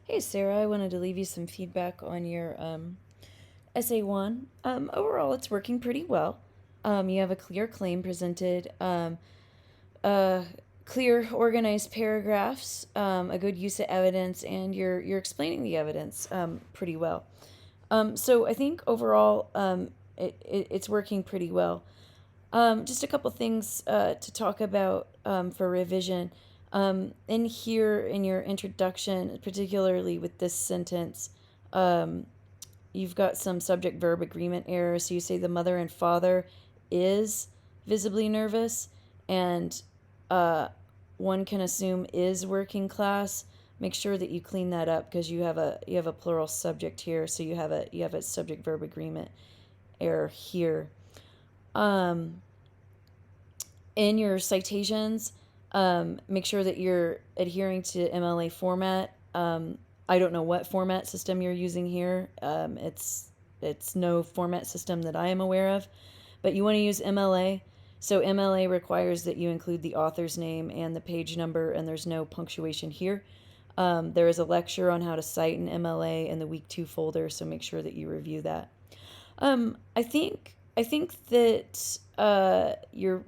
Hey Sarah, I wanted to leave you some feedback on your essay one. Overall, it's working pretty well. You have a clear claim presented, uh, clear, organized paragraphs, a good use of evidence, and you're explaining the evidence pretty well. So I think overall, it's working pretty well. Just a couple things to talk about for revision. In here, in your introduction, particularly with this sentence, um, you've got some subject verb agreement errors. So you say the mother and father is visibly nervous, and uh, one can assume is working class. Make sure that you clean that up because you have a plural subject here, so you have a subject verb agreement error here. Um, in your citations, make sure that you're adhering to MLA format. I don't know what format system you're using here. It's no format system that I am aware of, but you want to use MLA. So MLA requires that you include the author's name and the page number, and there's no punctuation here. There is a lecture on how to cite an MLA in the week 2 folder, so make sure that you review that. I think that you're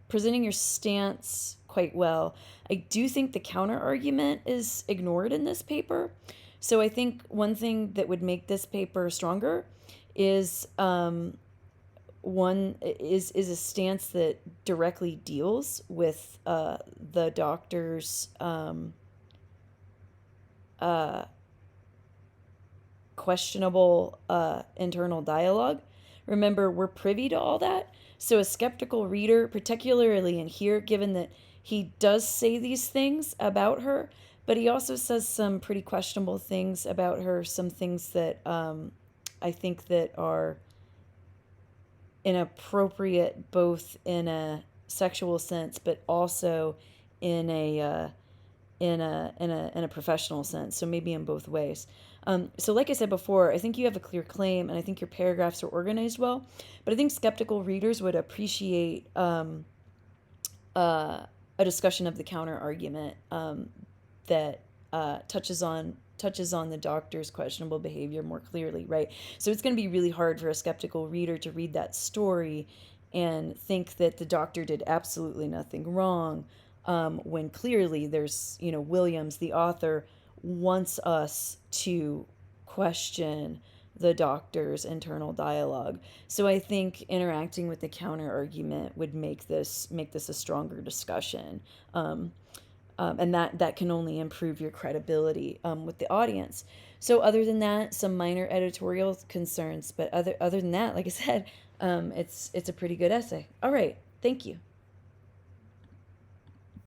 presenting your stance quite well. I do think the counter argument is ignored in this paper. So I think one thing that would make this paper stronger is one is a stance that directly deals with the doctor's uh, questionable internal dialogue. Remember, we're privy to all that. So, a skeptical reader, particularly in here, given that he does say these things about her, but he also says some pretty questionable things about her, some things that I think that are inappropriate both in a sexual sense, but also in a professional sense. So maybe in both ways. So like I said before, I think you have a clear claim, and I think your paragraphs are organized well. But I think skeptical readers would appreciate a discussion of the counter argument that touches on the doctor's questionable behavior more clearly, right? So it's going to be really hard for a skeptical reader to read that story and think that the doctor did absolutely nothing wrong, when clearly there's, Williams, the author, wants us to question the doctor's internal dialogue. So I think interacting with the counter argument would make this a stronger discussion. And that can only improve your credibility with the audience. So other than that, some minor editorial concerns, but other than that, like I said, it's a pretty good essay. All right, thank you.